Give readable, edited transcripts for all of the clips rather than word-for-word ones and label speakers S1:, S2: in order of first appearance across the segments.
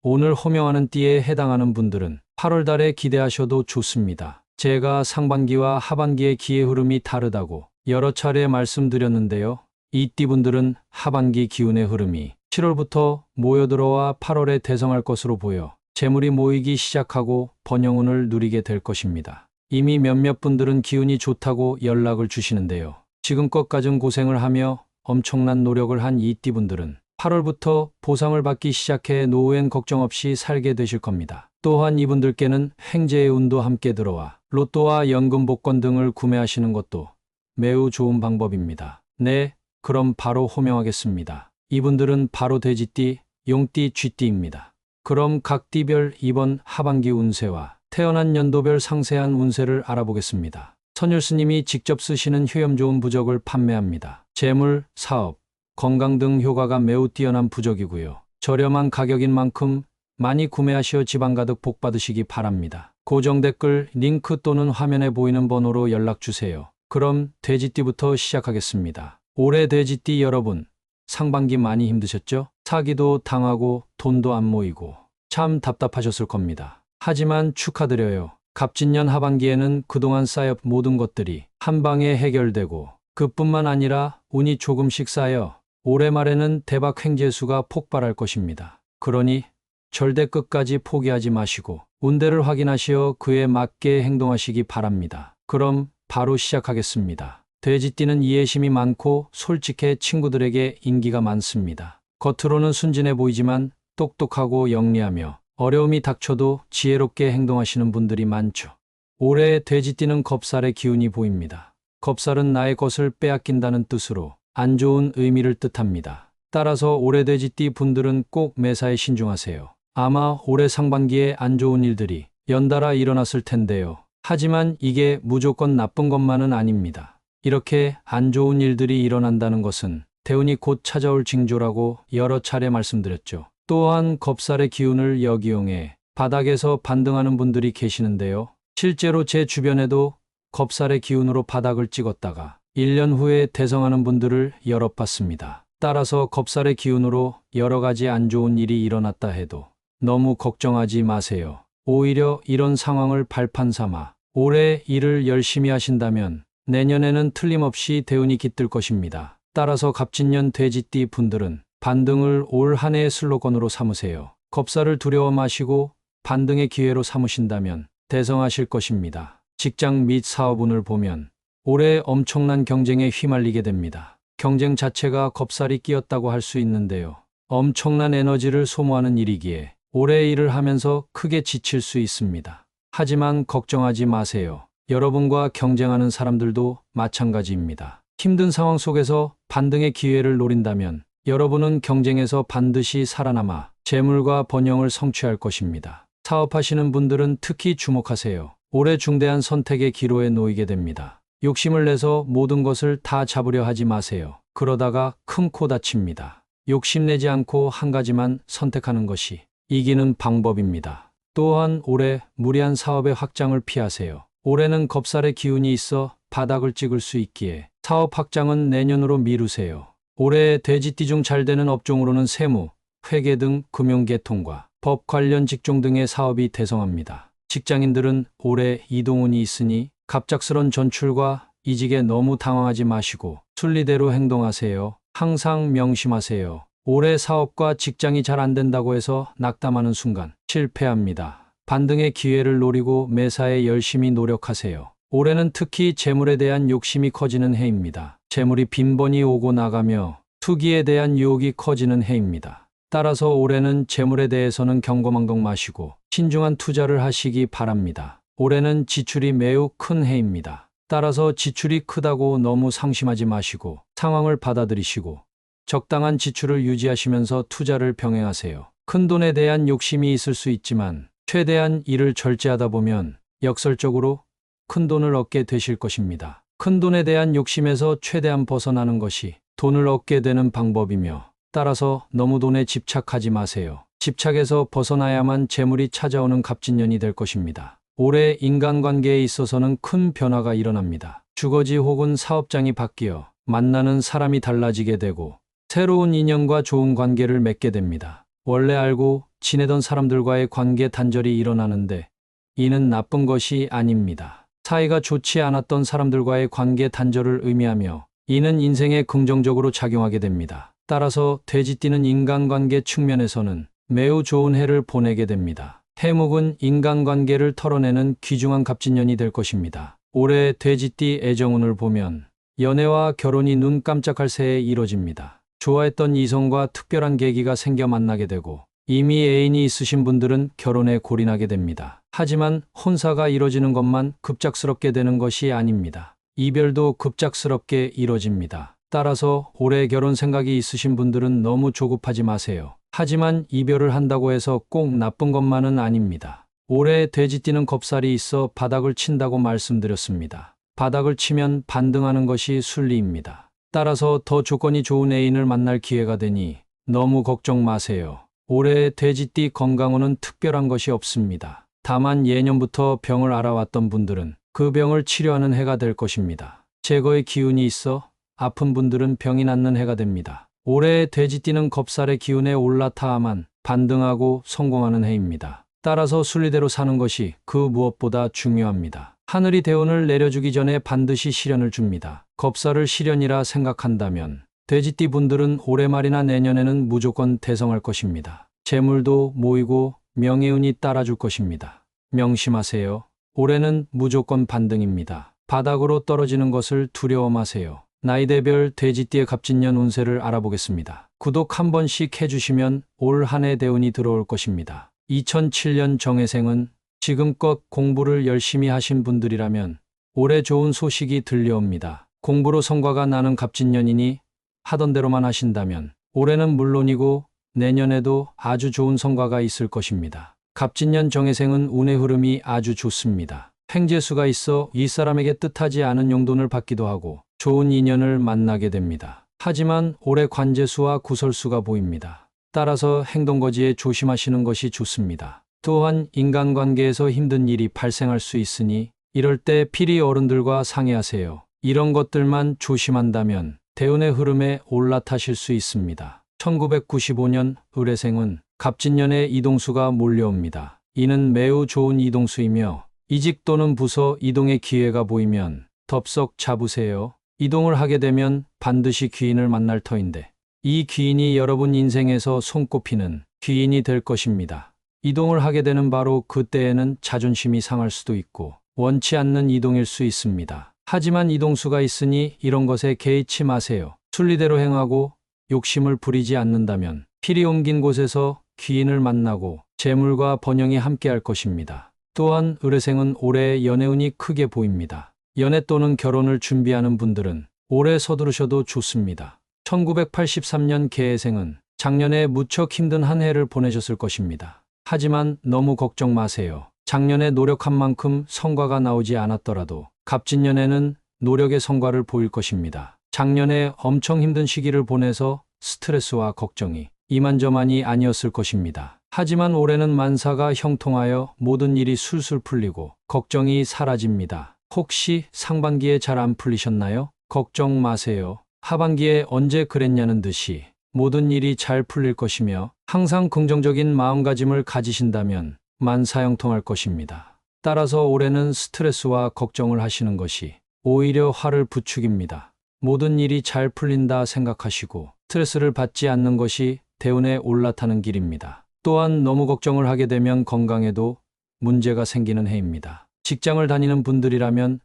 S1: 오늘 호명하는 띠에 해당하는 분들은 8월 달에 기대하셔도 좋습니다. 제가 상반기와 하반기의 기의 흐름이 다르다고 여러 차례 말씀드렸는데요. 이 띠분들은 하반기 기운의 흐름이 7월부터 모여들어와 8월에 대성할 것으로 보여 재물이 모이기 시작하고 번영운을 누리게 될 것입니다. 이미 몇몇 분들은 기운이 좋다고 연락을 주시는데요. 지금껏 가진 고생을 하며 엄청난 노력을 한 이 띠분들은 8월부터 보상을 받기 시작해 노후엔 걱정 없이 살게 되실 겁니다. 또한 이분들께는 횡재의 운도 함께 들어와 로또와 연금 복권 등을 구매하시는 것도 매우 좋은 방법입니다. 네, 그럼 바로 호명하겠습니다. 이분들은 바로 돼지띠, 용띠, 쥐띠입니다. 그럼 각 띠별 이번 하반기 운세와 태어난 연도별 상세한 운세를 알아보겠습니다. 선율스님이 직접 쓰시는 효염 좋은 부적을 판매합니다. 재물, 사업, 건강 등 효과가 매우 뛰어난 부적이고요. 저렴한 가격인 만큼 많이 구매하시어 집안 가득 복 받으시기 바랍니다. 고정 댓글, 링크 또는 화면에 보이는 번호로 연락주세요. 그럼 돼지띠부터 시작하겠습니다. 올해 돼지띠 여러분, 상반기 많이 힘드셨죠? 사기도 당하고 돈도 안 모이고 참 답답하셨을 겁니다. 하지만 축하드려요. 갑진년 하반기에는 그동안 쌓여 모든 것들이 한 방에 해결되고 그뿐만 아니라 운이 조금씩 쌓여 올해 말에는 대박 횡재수가 폭발할 것입니다. 그러니 절대 끝까지 포기하지 마시고 운대를 확인하시어 그에 맞게 행동하시기 바랍니다. 그럼 바로 시작하겠습니다. 돼지띠는 이해심이 많고 솔직해 친구들에게 인기가 많습니다. 겉으로는 순진해 보이지만 똑똑하고 영리하며 어려움이 닥쳐도 지혜롭게 행동하시는 분들이 많죠. 올해 돼지띠는 겁살의 기운이 보입니다. 겁살은 나의 것을 빼앗긴다는 뜻으로 안 좋은 의미를 뜻합니다. 따라서 올해 돼지띠 분들은 꼭 매사에 신중하세요. 아마 올해 상반기에 안 좋은 일들이 연달아 일어났을 텐데요. 하지만 이게 무조건 나쁜 것만은 아닙니다. 이렇게 안 좋은 일들이 일어난다는 것은 대운이 곧 찾아올 징조라고 여러 차례 말씀드렸죠. 또한 겁살의 기운을 역이용해 바닥에서 반등하는 분들이 계시는데요. 실제로 제 주변에도 겁살의 기운으로 바닥을 찍었다가 1년 후에 대성하는 분들을 여럿 봤습니다. 따라서 겁살의 기운으로 여러 가지 안 좋은 일이 일어났다 해도 너무 걱정하지 마세요. 오히려 이런 상황을 발판 삼아 올해 일을 열심히 하신다면 내년에는 틀림없이 대운이 깃들 것입니다. 따라서 갑진년 돼지띠 분들은 반등을 올 한 해의 슬로건으로 삼으세요. 겁살을 두려워 마시고 반등의 기회로 삼으신다면 대성하실 것입니다. 직장 및 사업운을 보면 올해 엄청난 경쟁에 휘말리게 됩니다. 경쟁 자체가 겁살이 끼었다고 할 수 있는데요. 엄청난 에너지를 소모하는 일이기에 올해 일을 하면서 크게 지칠 수 있습니다. 하지만 걱정하지 마세요. 여러분과 경쟁하는 사람들도 마찬가지입니다. 힘든 상황 속에서 반등의 기회를 노린다면 여러분은 경쟁에서 반드시 살아남아 재물과 번영을 성취할 것입니다. 사업하시는 분들은 특히 주목하세요. 올해 중대한 선택의 기로에 놓이게 됩니다. 욕심을 내서 모든 것을 다 잡으려 하지 마세요. 그러다가 큰 코 다칩니다. 욕심내지 않고 한 가지만 선택하는 것이 이기는 방법입니다. 또한 올해 무리한 사업의 확장을 피하세요. 올해는 겁살의 기운이 있어 바닥을 찍을 수 있기에 사업 확장은 내년으로 미루세요. 올해 돼지띠 중 잘 되는 업종으로는 세무, 회계 등 금융계통과 법 관련 직종 등의 사업이 대성합니다. 직장인들은 올해 이동운이 있으니 갑작스런 전출과 이직에 너무 당황하지 마시고 순리대로 행동하세요. 항상 명심하세요. 올해 사업과 직장이 잘 안 된다고 해서 낙담하는 순간 실패합니다. 반등의 기회를 노리고 매사에 열심히 노력하세요. 올해는 특히 재물에 대한 욕심이 커지는 해입니다. 재물이 빈번히 오고 나가며 투기에 대한 유혹이 커지는 해입니다. 따라서 올해는 재물에 대해서는 경거망동 마시고 신중한 투자를 하시기 바랍니다. 올해는 지출이 매우 큰 해입니다. 따라서 지출이 크다고 너무 상심하지 마시고 상황을 받아들이시고 적당한 지출을 유지하시면서 투자를 병행하세요. 큰돈에 대한 욕심이 있을 수 있지만 최대한 이를 절제하다 보면 역설적으로 큰돈을 얻게 되실 것입니다. 큰돈에 대한 욕심에서 최대한 벗어나는 것이 돈을 얻게 되는 방법이며 따라서 너무 돈에 집착하지 마세요. 집착에서 벗어나야만 재물이 찾아오는 갑진년이 될 것입니다. 올해 인간관계에 있어서는 큰 변화가 일어납니다. 주거지 혹은 사업장이 바뀌어 만나는 사람이 달라지게 되고 새로운 인연과 좋은 관계를 맺게 됩니다. 원래 알고 지내던 사람들과의 관계 단절이 일어나는데 이는 나쁜 것이 아닙니다. 사이가 좋지 않았던 사람들과의 관계 단절을 의미하며 이는 인생에 긍정적으로 작용하게 됩니다. 따라서 돼지띠는 인간관계 측면에서는 매우 좋은 해를 보내게 됩니다. 해묵은 인간관계를 털어내는 귀중한 갑진년이 될 것입니다. 올해 돼지띠 애정운을 보면 연애와 결혼이 눈 깜짝할 새에 이뤄집니다. 좋아했던 이성과 특별한 계기가 생겨 만나게 되고 이미 애인이 있으신 분들은 결혼에 골인하게 됩니다. 하지만 혼사가 이뤄지는 것만 급작스럽게 되는 것이 아닙니다. 이별도 급작스럽게 이뤄집니다. 따라서 올해 결혼 생각이 있으신 분들은 너무 조급하지 마세요. 하지만 이별을 한다고 해서 꼭 나쁜 것만은 아닙니다. 올해 돼지띠는 겁살이 있어 바닥을 친다고 말씀드렸습니다. 바닥을 치면 반등하는 것이 순리입니다. 따라서 더 조건이 좋은 애인을 만날 기회가 되니 너무 걱정 마세요. 올해 돼지띠 건강운은 특별한 것이 없습니다. 다만 예년부터 병을 앓아왔던 분들은 그 병을 치료하는 해가 될 것입니다. 제거의 기운이 있어 아픈 분들은 병이 낫는 해가 됩니다. 올해 돼지띠는 겁살의 기운에 올라타야만 반등하고 성공하는 해입니다. 따라서 순리대로 사는 것이 그 무엇보다 중요합니다. 하늘이 대운을 내려주기 전에 반드시 시련을 줍니다. 겁살을 시련이라 생각한다면 돼지띠 분들은 올해 말이나 내년에는 무조건 대성할 것입니다. 재물도 모이고 명예운이 따라줄 것입니다. 명심하세요. 올해는 무조건 반등입니다. 바닥으로 떨어지는 것을 두려워 마세요. 나이대별 돼지띠의 갑진년 운세를 알아보겠습니다. 구독 한 번씩 해주시면 올 한 해 대운이 들어올 것입니다. 2007년 정해생은 지금껏 공부를 열심히 하신 분들이라면 올해 좋은 소식이 들려옵니다. 공부로 성과가 나는 갑진년이니 하던 대로만 하신다면 올해는 물론이고 내년에도 아주 좋은 성과가 있을 것입니다. 갑진년 정해생은 운의 흐름이 아주 좋습니다. 횡재수가 있어 윗사람에게 뜻하지 않은 용돈을 받기도 하고 좋은 인연을 만나게 됩니다. 하지만 올해 관재수와 구설수가 보입니다. 따라서 행동거지에 조심하시는 것이 좋습니다. 또한 인간관계에서 힘든 일이 발생할 수 있으니 이럴 때 필히 어른들과 상의하세요. 이런 것들만 조심한다면 대운의 흐름에 올라타실 수 있습니다. 1995년 을해생은 갑진년에 이동수가 몰려옵니다. 이는 매우 좋은 이동수이며 이직 또는 부서 이동의 기회가 보이면 덥석 잡으세요. 이동을 하게 되면 반드시 귀인을 만날 터인데 이 귀인이 여러분 인생에서 손꼽히는 귀인이 될 것입니다. 이동을 하게 되는 바로 그때에는 자존심이 상할 수도 있고 원치 않는 이동일 수 있습니다. 하지만 이동수가 있으니 이런 것에 개의치 마세요. 순리대로 행하고 욕심을 부리지 않는다면 필히 옮긴 곳에서 귀인을 만나고 재물과 번영이 함께할 것입니다. 또한 을해생은 올해 연애운이 크게 보입니다. 연애 또는 결혼을 준비하는 분들은 올해 서두르셔도 좋습니다. 1983년 개해생은 작년에 무척 힘든 한 해를 보내셨을 것입니다. 하지만 너무 걱정 마세요. 작년에 노력한 만큼 성과가 나오지 않았더라도 갑진년에는 노력의 성과를 보일 것입니다. 작년에 엄청 힘든 시기를 보내서 스트레스와 걱정이 이만저만이 아니었을 것입니다. 하지만 올해는 만사가 형통하여 모든 일이 술술 풀리고 걱정이 사라집니다. 혹시 상반기에 잘 안 풀리셨나요? 걱정 마세요. 하반기에 언제 그랬냐는 듯이 모든 일이 잘 풀릴 것이며 항상 긍정적인 마음가짐을 가지신다면 만사형통할 것입니다. 따라서 올해는 스트레스와 걱정을 하시는 것이 오히려 화를 부추깁니다. 모든 일이 잘 풀린다 생각하시고 스트레스를 받지 않는 것이 대운에 올라타는 길입니다. 또한 너무 걱정을 하게 되면 건강에도 문제가 생기는 해입니다. 직장을 다니는 분들이라면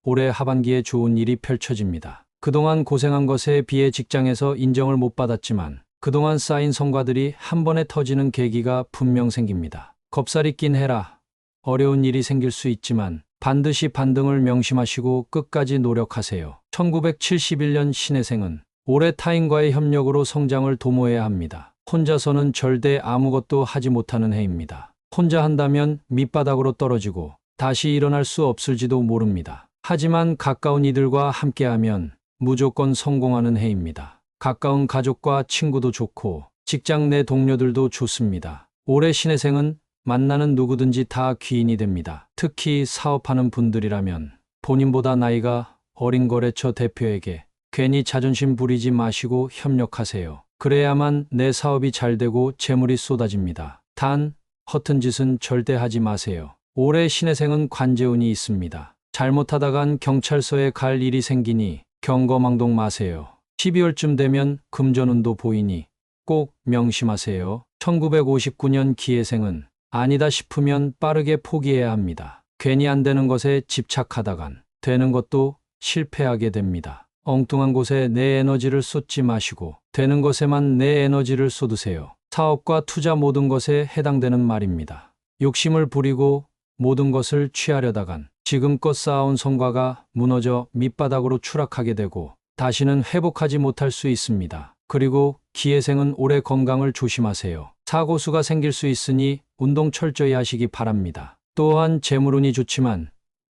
S1: 올해 하반기에 좋은 일이 펼쳐집니다. 그동안 고생한 것에 비해 직장에서 인정을 못 받았지만 그동안 쌓인 성과들이 한 번에 터지는 계기가 분명 생깁니다. 겁살이 낀 해라 어려운 일이 생길 수 있지만 반드시 반등을 명심하시고 끝까지 노력하세요. 1971년 신해생은 올해 타인과의 협력으로 성장을 도모해야 합니다. 혼자서는 절대 아무것도 하지 못하는 해입니다. 혼자 한다면 밑바닥으로 떨어지고 다시 일어날 수 없을지도 모릅니다. 하지만 가까운 이들과 함께하면 무조건 성공하는 해입니다. 가까운 가족과 친구도 좋고 직장 내 동료들도 좋습니다. 올해 신해생은 만나는 누구든지 다 귀인이 됩니다. 특히 사업하는 분들이라면 본인보다 나이가 어린 거래처 대표에게 괜히 자존심 부리지 마시고 협력하세요. 그래야만 내 사업이 잘 되고 재물이 쏟아집니다. 단, 허튼 짓은 절대 하지 마세요. 올해 신해생은 관재운이 있습니다. 잘못하다간 경찰서에 갈 일이 생기니 경거망동 마세요. 12월쯤 되면 금전운도 보이니 꼭 명심하세요. 1959년 기해생은 아니다 싶으면 빠르게 포기해야 합니다. 괜히 안 되는 것에 집착하다간 되는 것도 실패하게 됩니다. 엉뚱한 곳에 내 에너지를 쏟지 마시고 되는 것에만 내 에너지를 쏟으세요. 사업과 투자 모든 것에 해당되는 말입니다. 욕심을 부리고 모든 것을 취하려다간 지금껏 쌓아온 성과가 무너져 밑바닥으로 추락하게 되고 다시는 회복하지 못할 수 있습니다. 그리고 기해생은 올해 건강을 조심하세요. 사고수가 생길 수 있으니 운동 철저히 하시기 바랍니다. 또한 재물운이 좋지만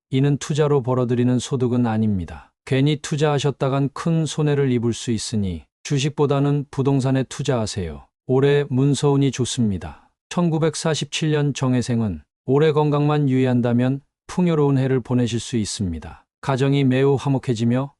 S1: 이는 투자로 벌어들이는 소득은 아닙니다. 괜히 투자하셨다간 큰 손해를 입을 수 있으니 주식보다는 부동산에 투자하세요. 올해 문서운이 좋습니다. 1947년 정해생은 올해 건강만 유의한다면 풍요로운 해를 보내실 수 있습니다. 가정이 매우 화목해지며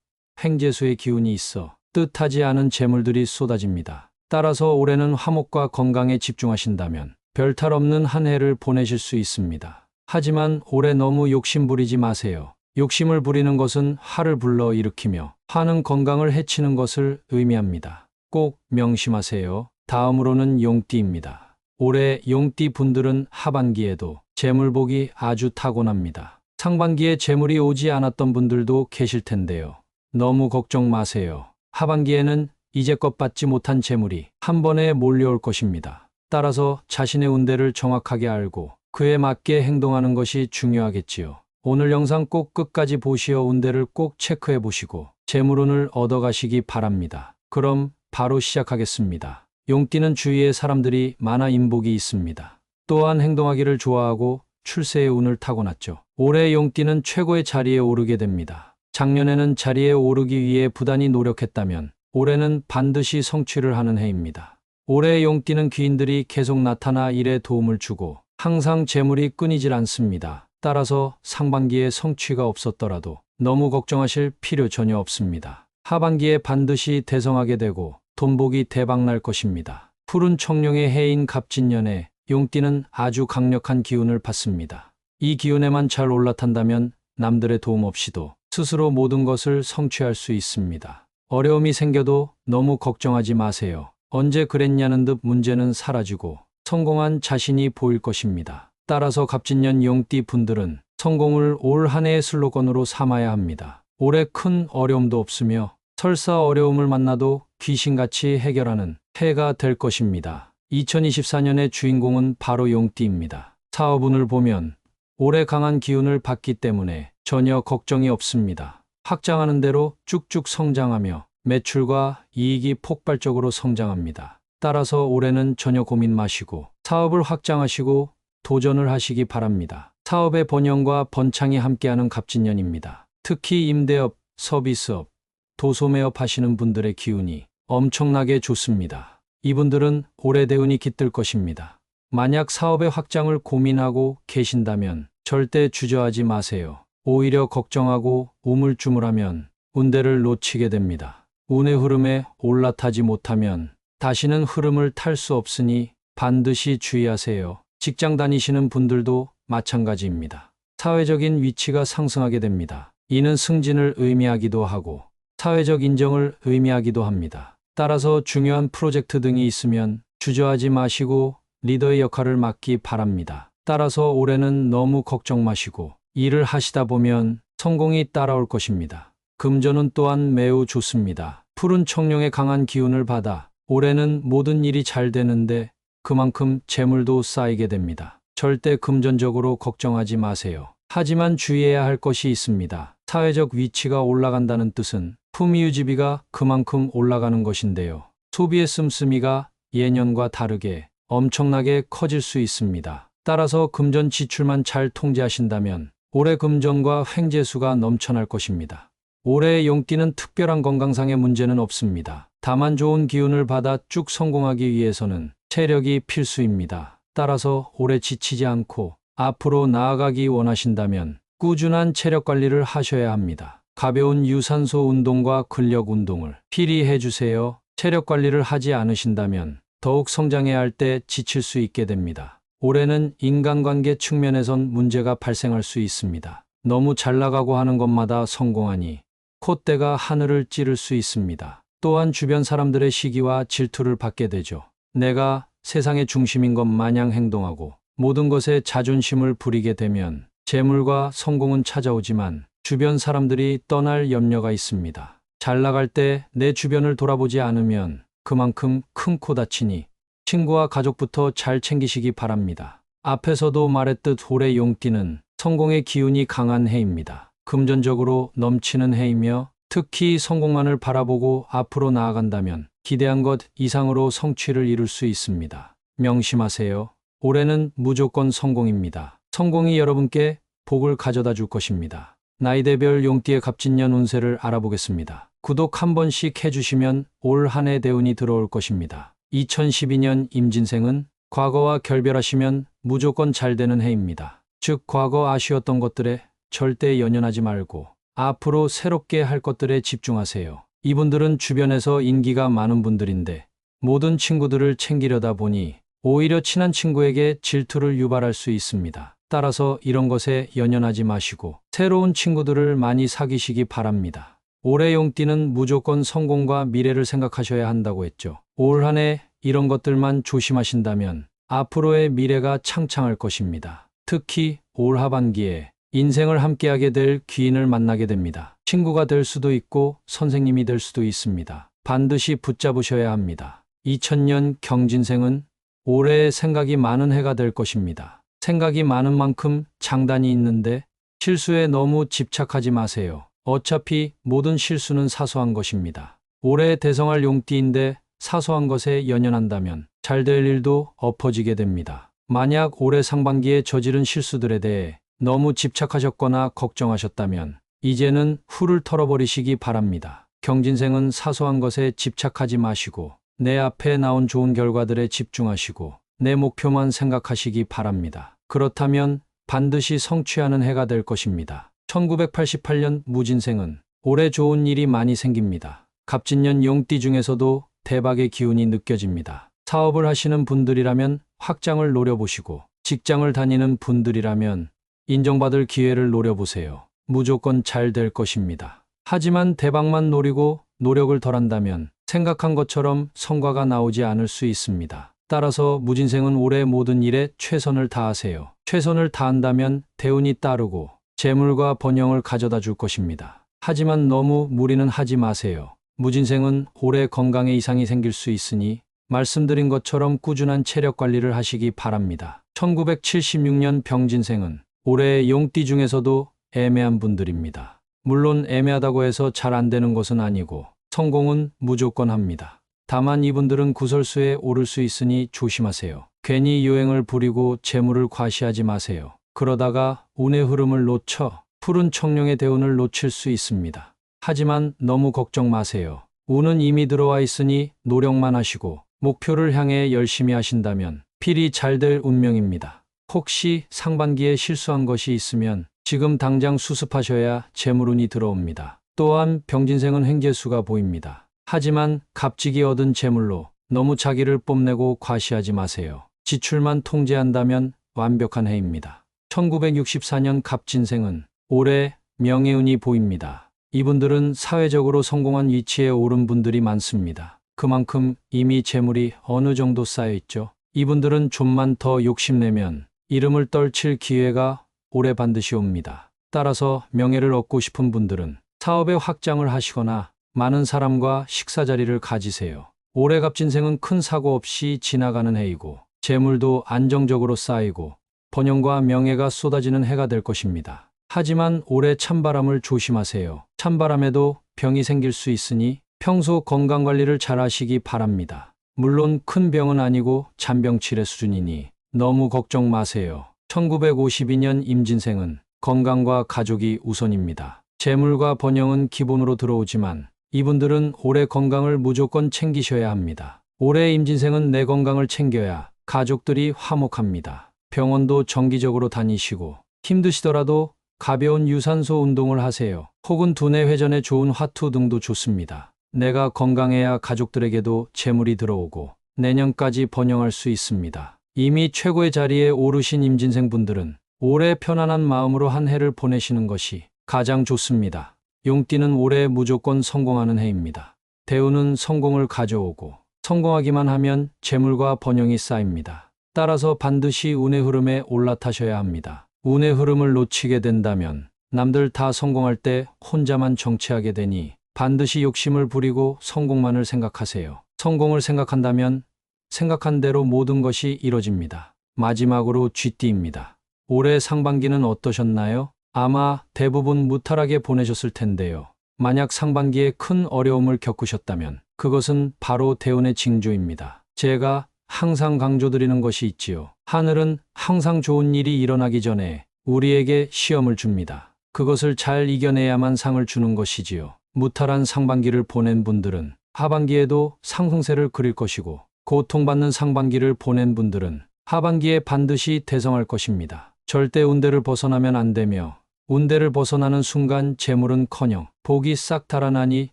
S1: 횡재수의 기운이 있어 뜻하지 않은 재물들이 쏟아집니다. 따라서 올해는 화목과 건강에 집중하신다면 별탈 없는 한 해를 보내실 수 있습니다. 하지만 올해 너무 욕심 부리지 마세요. 욕심을 부리는 것은 화를 불러 일으키며 화는 건강을 해치는 것을 의미합니다. 꼭 명심하세요. 다음으로는 용띠입니다. 올해 용띠 분들은 하반기에도 재물복이 아주 타고납니다. 상반기에 재물이 오지 않았던 분들도 계실 텐데요. 너무 걱정 마세요. 하반기에는 이제껏 받지 못한 재물이 한 번에 몰려올 것입니다. 따라서 자신의 운대를 정확하게 알고 그에 맞게 행동하는 것이 중요하겠지요. 오늘 영상 꼭 끝까지 보시어 운대를 꼭 체크해 보시고 재물운을 얻어가시기 바랍니다. 그럼 바로 시작하겠습니다. 용띠는 주위에 사람들이 많아 인복이 있습니다. 또한 행동하기를 좋아하고 출세의 운을 타고났죠. 올해 용띠는 최고의 자리에 오르게 됩니다. 작년에는 자리에 오르기 위해 부단히 노력했다면 올해는 반드시 성취를 하는 해입니다. 올해 용띠는 귀인들이 계속 나타나 일에 도움을 주고 항상 재물이 끊이질 않습니다. 따라서 상반기에 성취가 없었더라도 너무 걱정하실 필요 전혀 없습니다. 하반기에 반드시 대성하게 되고 돈복이 대박날 것입니다. 푸른 청룡의 해인 갑진년에 용띠는 아주 강력한 기운을 받습니다. 이 기운에만 잘 올라탄다면 남들의 도움 없이도 스스로 모든 것을 성취할 수 있습니다. 어려움이 생겨도 너무 걱정하지 마세요. 언제 그랬냐는 듯 문제는 사라지고 성공한 자신이 보일 것입니다. 따라서 갑진년 용띠 분들은 성공을 올 한 해의 슬로건으로 삼아야 합니다. 올해 큰 어려움도 없으며 설사 어려움을 만나도 귀신같이 해결하는 해가 될 것입니다. 2024년의 주인공은 바로 용띠입니다. 사업운을 보면 올해 강한 기운을 받기 때문에 전혀 걱정이 없습니다. 확장하는 대로 쭉쭉 성장하며 매출과 이익이 폭발적으로 성장합니다. 따라서 올해는 전혀 고민 마시고 사업을 확장하시고 도전을 하시기 바랍니다. 사업의 번영과 번창이 함께하는 갑진년입니다. 특히 임대업, 서비스업, 도소매업 하시는 분들의 기운이 엄청나게 좋습니다. 이분들은 올해 대운이 깃들 것입니다. 만약 사업의 확장을 고민하고 계신다면 절대 주저하지 마세요. 오히려 걱정하고 우물쭈물하면 운대를 놓치게 됩니다. 운의 흐름에 올라타지 못하면 다시는 흐름을 탈 수 없으니 반드시 주의하세요. 직장 다니시는 분들도 마찬가지입니다. 사회적인 위치가 상승하게 됩니다. 이는 승진을 의미하기도 하고 사회적 인정을 의미하기도 합니다. 따라서 중요한 프로젝트 등이 있으면 주저하지 마시고 리더의 역할을 맡기 바랍니다. 따라서 올해는 너무 걱정 마시고 일을 하시다 보면 성공이 따라올 것입니다. 금전운 또한 매우 좋습니다. 푸른 청룡의 강한 기운을 받아 올해는 모든 일이 잘 되는데 그만큼 재물도 쌓이게 됩니다. 절대 금전적으로 걱정하지 마세요. 하지만 주의해야 할 것이 있습니다. 사회적 위치가 올라간다는 뜻은 품위유지비가 그만큼 올라가는 것인데요. 소비의 씀씀이가 예년과 다르게 엄청나게 커질 수 있습니다. 따라서 금전 지출만 잘 통제하신다면 올해 금전과 횡재수가 넘쳐날 것입니다. 올해 용띠는 특별한 건강상의 문제는 없습니다. 다만 좋은 기운을 받아 쭉 성공하기 위해서는 체력이 필수입니다. 따라서 올해 지치지 않고 앞으로 나아가기 원하신다면 꾸준한 체력 관리를 하셔야 합니다. 가벼운 유산소 운동과 근력 운동을 필히 해주세요. 체력 관리를 하지 않으신다면 더욱 성장해야 할 때 지칠 수 있게 됩니다. 올해는 인간관계 측면에선 문제가 발생할 수 있습니다. 너무 잘 나가고 하는 것마다 성공하니 콧대가 하늘을 찌를 수 있습니다. 또한 주변 사람들의 시기와 질투를 받게 되죠. 내가 세상의 중심인 것 마냥 행동하고 모든 것에 자존심을 부리게 되면 재물과 성공은 찾아오지만 주변 사람들이 떠날 염려가 있습니다. 잘 나갈 때 내 주변을 돌아보지 않으면 그만큼 큰 코 다치니 친구와 가족부터 잘 챙기시기 바랍니다. 앞에서도 말했듯 올해 용띠는 성공의 기운이 강한 해입니다. 금전적으로 넘치는 해이며 특히 성공만을 바라보고 앞으로 나아간다면 기대한 것 이상으로 성취를 이룰 수 있습니다. 명심하세요. 올해는 무조건 성공입니다. 성공이 여러분께 복을 가져다 줄 것입니다. 나이대별 용띠의 갑진년 운세를 알아보겠습니다. 구독 한 번씩 해주시면 올 한 해 대운이 들어올 것입니다. 2012년 임진생은 과거와 결별하시면 무조건 잘 되는 해입니다. 즉 과거 아쉬웠던 것들에 절대 연연하지 말고 앞으로 새롭게 할 것들에 집중하세요. 이분들은 주변에서 인기가 많은 분들인데 모든 친구들을 챙기려다 보니 오히려 친한 친구에게 질투를 유발할 수 있습니다. 따라서 이런 것에 연연하지 마시고 새로운 친구들을 많이 사귀시기 바랍니다. 올해 용띠는 무조건 성공과 미래를 생각하셔야 한다고 했죠. 올 한 해 이런 것들만 조심하신다면 앞으로의 미래가 창창할 것입니다. 특히 올 하반기에 인생을 함께하게 될 귀인을 만나게 됩니다. 친구가 될 수도 있고 선생님이 될 수도 있습니다. 반드시 붙잡으셔야 합니다. 2000년 경진생은 올해 생각이 많은 해가 될 것입니다. 생각이 많은 만큼 장단이 있는데 실수에 너무 집착하지 마세요. 어차피 모든 실수는 사소한 것입니다. 올해 대성할 용띠인데 사소한 것에 연연한다면 잘 될 일도 엎어지게 됩니다. 만약 올해 상반기에 저지른 실수들에 대해 너무 집착하셨거나 걱정하셨다면 이제는 훌을 털어버리시기 바랍니다. 경진생은 사소한 것에 집착하지 마시고 내 앞에 나온 좋은 결과들에 집중하시고 내 목표만 생각하시기 바랍니다. 그렇다면 반드시 성취하는 해가 될 것입니다. 1988년 무진생은 올해 좋은 일이 많이 생깁니다. 갑진년 용띠 중에서도 대박의 기운이 느껴집니다. 사업을 하시는 분들이라면 확장을 노려보시고 직장을 다니는 분들이라면 인정받을 기회를 노려보세요. 무조건 잘 될 것입니다. 하지만 대박만 노리고 노력을 덜한다면 생각한 것처럼 성과가 나오지 않을 수 있습니다. 따라서 무진생은 올해 모든 일에 최선을 다하세요. 최선을 다한다면 대운이 따르고 재물과 번영을 가져다 줄 것입니다. 하지만 너무 무리는 하지 마세요. 무진생은 올해 건강에 이상이 생길 수 있으니 말씀드린 것처럼 꾸준한 체력 관리를 하시기 바랍니다. 1976년 병진생은 올해 용띠 중에서도 애매한 분들입니다. 물론 애매하다고 해서 잘 안 되는 것은 아니고 성공은 무조건 합니다. 다만 이분들은 구설수에 오를 수 있으니 조심하세요. 괜히 요행을 부리고 재물을 과시하지 마세요. 그러다가 운의 흐름을 놓쳐 푸른 청룡의 대운을 놓칠 수 있습니다. 하지만 너무 걱정 마세요. 운은 이미 들어와 있으니 노력만 하시고 목표를 향해 열심히 하신다면 필히 잘 될 운명입니다. 혹시 상반기에 실수한 것이 있으면 지금 당장 수습하셔야 재물운이 들어옵니다. 또한 병진생은 횡재수가 보입니다. 하지만 값지게 얻은 재물로 너무 자기를 뽐내고 과시하지 마세요. 지출만 통제한다면 완벽한 해입니다. 1964년 갑진생은 올해 명예운이 보입니다. 이분들은 사회적으로 성공한 위치에 오른 분들이 많습니다. 그만큼 이미 재물이 어느 정도 쌓여 있죠. 이분들은 좀만 더 욕심내면 이름을 떨칠 기회가 올해 반드시 옵니다. 따라서 명예를 얻고 싶은 분들은 사업의 확장을 하시거나 많은 사람과 식사 자리를 가지세요. 올해 갑진생은 큰 사고 없이 지나가는 해이고 재물도 안정적으로 쌓이고 번영과 명예가 쏟아지는 해가 될 것입니다. 하지만 올해 찬바람을 조심하세요. 찬바람에도 병이 생길 수 있으니 평소 건강관리를 잘 하시기 바랍니다. 물론 큰 병은 아니고 잔병치레 수준이니 너무 걱정 마세요. 1952년 임진생은 건강과 가족이 우선입니다. 재물과 번영은 기본으로 들어오지만 이분들은 올해 건강을 무조건 챙기셔야 합니다. 올해 임진생은 내 건강을 챙겨야 가족들이 화목합니다. 병원도 정기적으로 다니시고 힘드시더라도 가벼운 유산소 운동을 하세요. 혹은 두뇌 회전에 좋은 화투 등도 좋습니다. 내가 건강해야 가족들에게도 재물이 들어오고 내년까지 번영할 수 있습니다. 이미 최고의 자리에 오르신 임진생 분들은 올해 편안한 마음으로 한 해를 보내시는 것이 가장 좋습니다. 용띠는 올해 무조건 성공하는 해입니다. 대운은 성공을 가져오고 성공하기만 하면 재물과 번영이 쌓입니다. 따라서 반드시 운의 흐름에 올라타셔야 합니다. 운의 흐름을 놓치게 된다면 남들 다 성공할 때 혼자만 정체하게 되니 반드시 욕심을 부리고 성공만을 생각하세요. 성공을 생각한다면 생각한 대로 모든 것이 이뤄집니다. 마지막으로 쥐띠입니다. 올해 상반기는 어떠셨나요? 아마 대부분 무탈하게 보내셨을 텐데요. 만약 상반기에 큰 어려움을 겪으셨다면 그것은 바로 대운의 징조입니다. 제가 항상 강조드리는 것이 있지요. 하늘은 항상 좋은 일이 일어나기 전에 우리에게 시험을 줍니다. 그것을 잘 이겨내야만 상을 주는 것이지요. 무탈한 상반기를 보낸 분들은 하반기에도 상승세를 그릴 것이고 고통받는 상반기를 보낸 분들은 하반기에 반드시 대성할 것입니다. 절대 운대를 벗어나면 안 되며 운대를 벗어나는 순간 재물은커녕 복이 싹 달아나니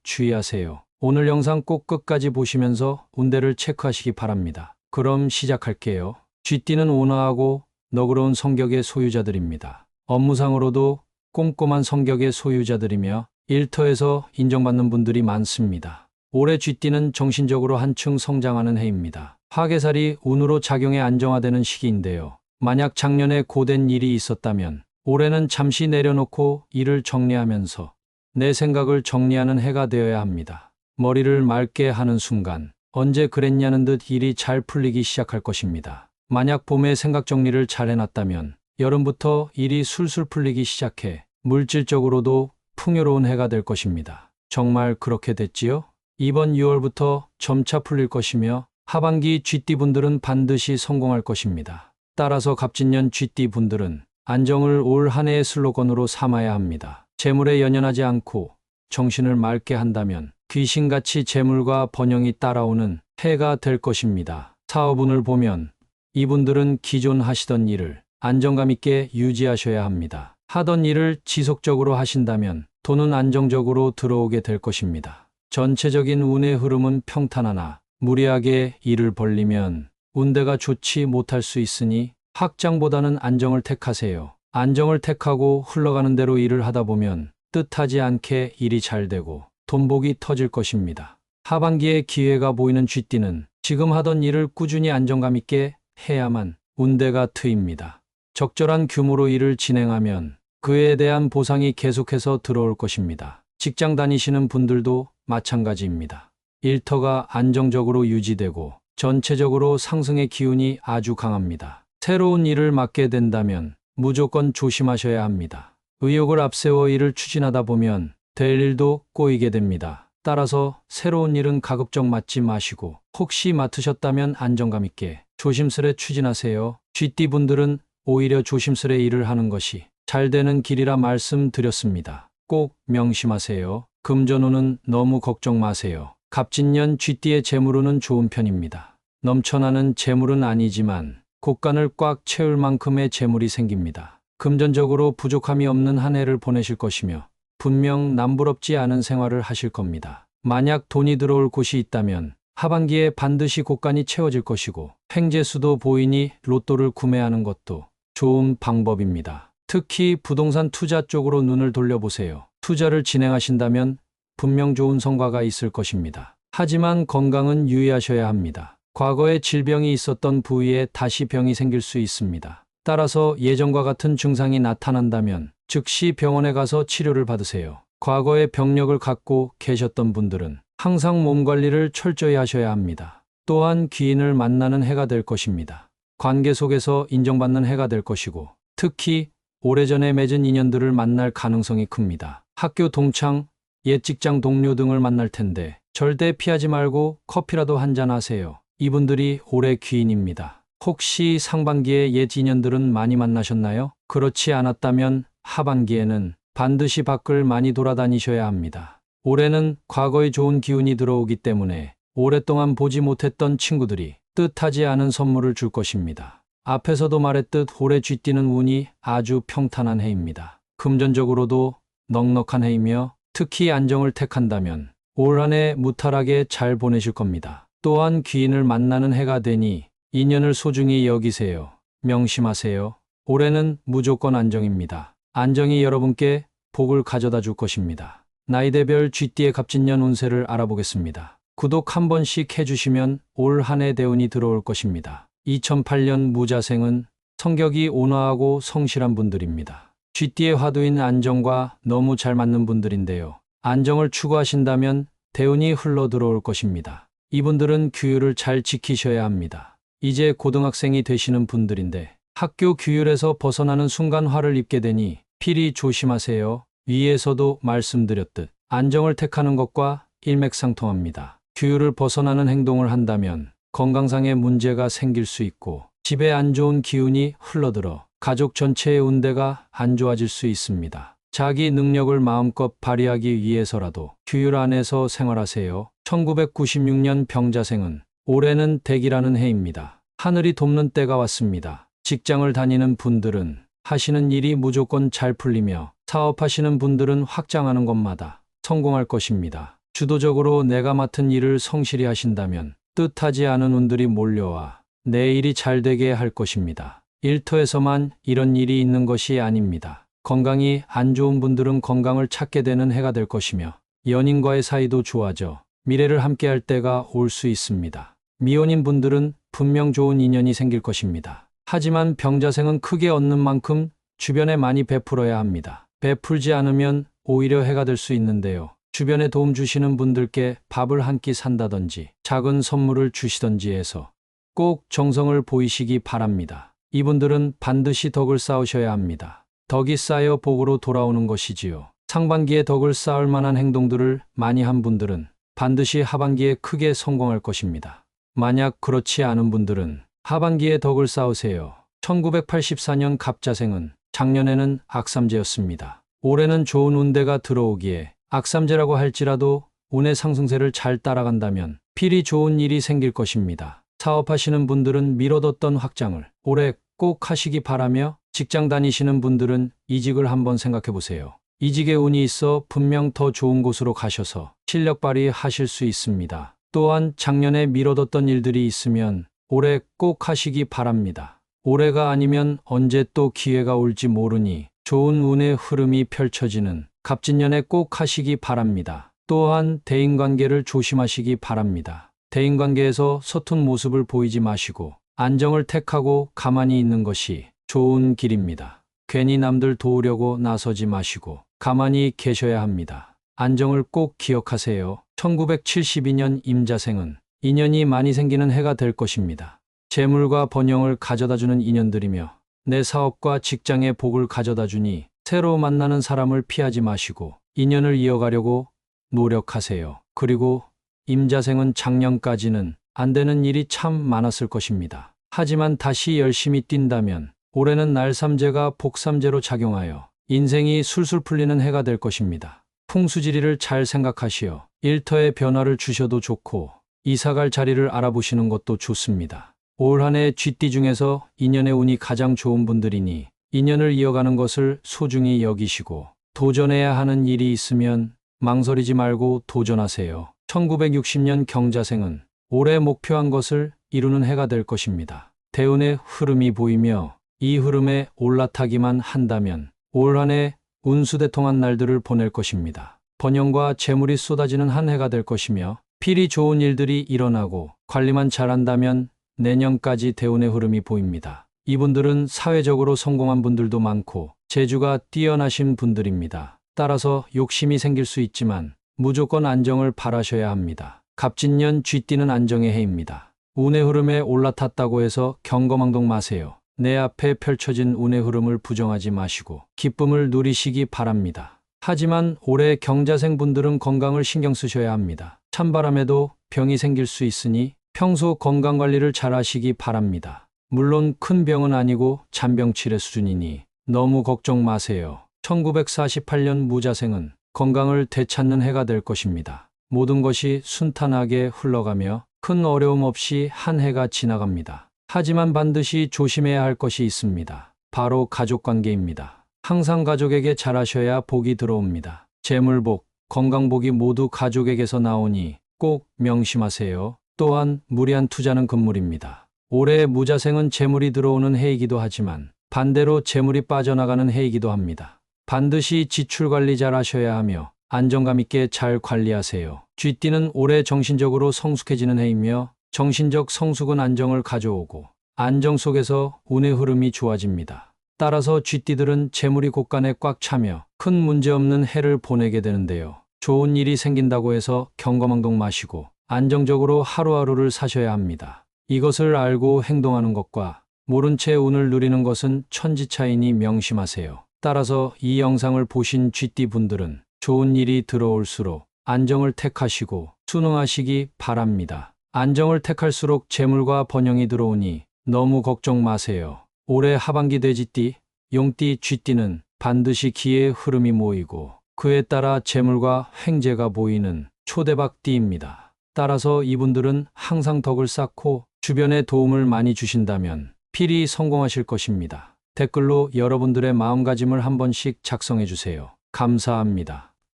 S1: 주의하세요. 오늘 영상 꼭 끝까지 보시면서 운대를 체크하시기 바랍니다. 그럼 시작할게요. 쥐띠는 온화하고 너그러운 성격의 소유자들입니다. 업무상으로도 꼼꼼한 성격의 소유자들이며 일터에서 인정받는 분들이 많습니다. 올해 쥐띠는 정신적으로 한층 성장하는 해입니다. 화개살이 운으로 작용해 안정화되는 시기인데요. 만약 작년에 고된 일이 있었다면 올해는 잠시 내려놓고 일을 정리하면서 내 생각을 정리하는 해가 되어야 합니다. 머리를 맑게 하는 순간 언제 그랬냐는 듯 일이 잘 풀리기 시작할 것입니다. 만약 봄에 생각 정리를 잘 해놨다면 여름부터 일이 술술 풀리기 시작해 물질적으로도 풍요로운 해가 될 것입니다. 정말 그렇게 됐지요? 이번 6월부터 점차 풀릴 것이며 하반기 쥐띠분들은 반드시 성공할 것입니다. 따라서 갑진년 쥐띠분들은 안정을 올 한 해의 슬로건으로 삼아야 합니다. 재물에 연연하지 않고 정신을 맑게 한다면 귀신같이 재물과 번영이 따라오는 해가 될 것입니다. 사업운을 보면 이분들은 기존 하시던 일을 안정감 있게 유지하셔야 합니다. 하던 일을 지속적으로 하신다면 돈은 안정적으로 들어오게 될 것입니다. 전체적인 운의 흐름은 평탄하나 무리하게 일을 벌리면 운대가 좋지 못할 수 있으니 확장보다는 안정을 택하세요. 안정을 택하고 흘러가는 대로 일을 하다 보면 뜻하지 않게 일이 잘 되고 돈복이 터질 것입니다. 하반기에 기회가 보이는 쥐띠는 지금 하던 일을 꾸준히 안정감 있게 해야만 운대가 트입니다. 적절한 규모로 일을 진행하면 그에 대한 보상이 계속해서 들어올 것입니다. 직장 다니시는 분들도 마찬가지입니다. 일터가 안정적으로 유지되고 전체적으로 상승의 기운이 아주 강합니다. 새로운 일을 맡게 된다면 무조건 조심하셔야 합니다. 의욕을 앞세워 일을 추진하다 보면 될 일도 꼬이게 됩니다. 따라서 새로운 일은 가급적 맡지 마시고 혹시 맡으셨다면 안정감 있게 조심스레 추진하세요. 쥐띠분들은 오히려 조심스레 일을 하는 것이 잘 되는 길이라 말씀드렸습니다. 꼭 명심하세요. 금전운은 너무 걱정 마세요. 갑진년 쥐띠의 재물운은 좋은 편입니다. 넘쳐나는 재물은 아니지만 곳간을 꽉 채울 만큼의 재물이 생깁니다. 금전적으로 부족함이 없는 한 해를 보내실 것이며 분명 남부럽지 않은 생활을 하실 겁니다. 만약 돈이 들어올 곳이 있다면 하반기에 반드시 곳간이 채워질 것이고 횡재수도 보이니 로또를 구매하는 것도 좋은 방법입니다. 특히 부동산 투자 쪽으로 눈을 돌려보세요. 투자를 진행하신다면 분명 좋은 성과가 있을 것입니다. 하지만 건강은 유의하셔야 합니다. 과거에 질병이 있었던 부위에 다시 병이 생길 수 있습니다. 따라서 예전과 같은 증상이 나타난다면 즉시 병원에 가서 치료를 받으세요. 과거에 병력을 갖고 계셨던 분들은 항상 몸 관리를 철저히 하셔야 합니다. 또한 귀인을 만나는 해가 될 것입니다. 관계 속에서 인정받는 해가 될 것이고 특히 오래전에 맺은 인연들을 만날 가능성이 큽니다. 학교 동창, 옛 직장 동료 등을 만날 텐데 절대 피하지 말고 커피라도 한잔 하세요. 이분들이 올해 귀인입니다. 혹시 상반기에 옛 인연들은 많이 만나셨나요? 그렇지 않았다면 하반기에는 반드시 밖을 많이 돌아다니셔야 합니다. 올해는 과거의 좋은 기운이 들어오기 때문에 오랫동안 보지 못했던 친구들이 뜻하지 않은 선물을 줄 것입니다. 앞에서도 말했듯 올해 쥐띠는 운이 아주 평탄한 해입니다. 금전적으로도 넉넉한 해이며 특히 안정을 택한다면 올 한 해 무탈하게 잘 보내실 겁니다. 또한 귀인을 만나는 해가 되니 인연을 소중히 여기세요. 명심하세요. 올해는 무조건 안정입니다. 안정이 여러분께 복을 가져다 줄 것입니다. 나이대별 쥐띠의 갑진년 운세를 알아보겠습니다. 구독 한 번씩 해주시면 올 한 해 대운이 들어올 것입니다. 2008년 무자생은 성격이 온화하고 성실한 분들입니다. 쥐띠의 화두인 안정과 너무 잘 맞는 분들인데요. 안정을 추구하신다면 대운이 흘러 들어올 것입니다. 이분들은 규율을 잘 지키셔야 합니다. 이제 고등학생이 되시는 분들인데 학교 규율에서 벗어나는 순간 화를 입게 되니 필히 조심하세요. 위에서도 말씀드렸듯 안정을 택하는 것과 일맥상통합니다. 규율을 벗어나는 행동을 한다면 건강상의 문제가 생길 수 있고 집에 안 좋은 기운이 흘러들어 가족 전체의 운대가 안 좋아질 수 있습니다. 자기 능력을 마음껏 발휘하기 위해서라도 규율 안에서 생활하세요. 1996년 병자생은 올해는 대기라는 해입니다. 하늘이 돕는 때가 왔습니다. 직장을 다니는 분들은 하시는 일이 무조건 잘 풀리며 사업하시는 분들은 확장하는 것마다 성공할 것입니다. 주도적으로 내가 맡은 일을 성실히 하신다면 뜻하지 않은 운들이 몰려와 내 일이 잘 되게 할 것입니다. 일터에서만 이런 일이 있는 것이 아닙니다. 건강이 안 좋은 분들은 건강을 찾게 되는 해가 될 것이며 연인과의 사이도 좋아져 미래를 함께할 때가 올 수 있습니다. 미혼인 분들은 분명 좋은 인연이 생길 것입니다. 하지만 병자생은 크게 얻는 만큼 주변에 많이 베풀어야 합니다. 베풀지 않으면 오히려 해가 될 수 있는데요. 주변에 도움 주시는 분들께 밥을 한 끼 산다든지 작은 선물을 주시던지 해서 꼭 정성을 보이시기 바랍니다. 이분들은 반드시 덕을 쌓으셔야 합니다. 덕이 쌓여 복으로 돌아오는 것이지요. 상반기에 덕을 쌓을 만한 행동들을 많이 한 분들은 반드시 하반기에 크게 성공할 것입니다. 만약 그렇지 않은 분들은 하반기에 덕을 쌓으세요. 1984년 갑자생은 작년에는 악삼재였습니다. 올해는 좋은 운대가 들어오기에 악삼재라고 할지라도 운의 상승세를 잘 따라간다면 필히 좋은 일이 생길 것입니다. 사업하시는 분들은 미뤄뒀던 확장을 올해 꼭 하시기 바라며 직장 다니시는 분들은 이직을 한번 생각해 보세요. 이직의 운이 있어 분명 더 좋은 곳으로 가셔서 실력 발휘하실 수 있습니다. 또한 작년에 미뤄뒀던 일들이 있으면 올해 꼭 하시기 바랍니다. 올해가 아니면 언제 또 기회가 올지 모르니 좋은 운의 흐름이 펼쳐지는 갑진년에 꼭 하시기 바랍니다. 또한 대인관계를 조심하시기 바랍니다. 대인관계에서 서툰 모습을 보이지 마시고 안정을 택하고 가만히 있는 것이 좋은 길입니다. 괜히 남들 도우려고 나서지 마시고 가만히 계셔야 합니다. 안정을 꼭 기억하세요. 1972년 임자생은 인연이 많이 생기는 해가 될 것입니다. 재물과 번영을 가져다주는 인연들이며 내 사업과 직장에 복을 가져다주니 새로 만나는 사람을 피하지 마시고 인연을 이어가려고 노력하세요. 그리고 임자생은 작년까지는 안 되는 일이 참 많았을 것입니다. 하지만 다시 열심히 뛴다면 올해는 날삼재가 복삼재로 작용하여 인생이 술술 풀리는 해가 될 것입니다. 풍수지리를 잘 생각하시어 일터에 변화를 주셔도 좋고 이사갈 자리를 알아보시는 것도 좋습니다. 올 한 해 쥐띠 중에서 인연의 운이 가장 좋은 분들이니 인연을 이어가는 것을 소중히 여기시고 도전해야 하는 일이 있으면 망설이지 말고 도전하세요. 1960년 경자생은 올해 목표한 것을 이루는 해가 될 것입니다. 대운의 흐름이 보이며 이 흐름에 올라타기만 한다면 올 한 해 운수대통한 날들을 보낼 것입니다. 번영과 재물이 쏟아지는 한 해가 될 것이며 필히 좋은 일들이 일어나고 관리만 잘한다면 내년까지 대운의 흐름이 보입니다. 이분들은 사회적으로 성공한 분들도 많고 재주가 뛰어나신 분들입니다. 따라서 욕심이 생길 수 있지만 무조건 안정을 바라셔야 합니다. 갑진년 쥐띠는 안정의 해입니다. 운의 흐름에 올라탔다고 해서 경거망동 마세요. 내 앞에 펼쳐진 운의 흐름을 부정하지 마시고 기쁨을 누리시기 바랍니다. 하지만 올해 경자생 분들은 건강을 신경 쓰셔야 합니다. 찬바람에도 병이 생길 수 있으니 평소 건강관리를 잘 하시기 바랍니다. 물론 큰 병은 아니고 잔병치레 수준이니 너무 걱정 마세요. 1948년 무자생은 건강을 되찾는 해가 될 것입니다. 모든 것이 순탄하게 흘러가며 큰 어려움 없이 한 해가 지나갑니다. 하지만 반드시 조심해야 할 것이 있습니다. 바로 가족관계입니다. 항상 가족에게 잘하셔야 복이 들어옵니다. 재물복, 건강복이 모두 가족에게서 나오니 꼭 명심하세요. 또한 무리한 투자는 금물입니다. 올해 무자생은 재물이 들어오는 해이기도 하지만 반대로 재물이 빠져나가는 해이기도 합니다. 반드시 지출 관리 잘 하셔야 하며 안정감 있게 잘 관리하세요. 쥐띠는 올해 정신적으로 성숙해지는 해이며 정신적 성숙은 안정을 가져오고 안정 속에서 운의 흐름이 좋아집니다. 따라서 쥐띠들은 재물이 곳간에 꽉 차며 큰 문제 없는 해를 보내게 되는데요. 좋은 일이 생긴다고 해서 경거망동 마시고 안정적으로 하루하루를 사셔야 합니다. 이것을 알고 행동하는 것과 모른 채 운을 누리는 것은 천지차이니 명심하세요. 따라서 이 영상을 보신 쥐띠 분들은 좋은 일이 들어올수록 안정을 택하시고 순응하시기 바랍니다. 안정을 택할수록 재물과 번영이 들어오니 너무 걱정 마세요. 올해 하반기 돼지띠, 용띠, 쥐띠는 반드시 기회의 흐름이 모이고 그에 따라 재물과 횡재가 보이는 초대박띠입니다. 따라서 이분들은 항상 덕을 쌓고 주변에 도움을 많이 주신다면 필히 성공하실 것입니다. 댓글로 여러분들의 마음가짐을 한 번씩 작성해 주세요. 감사합니다.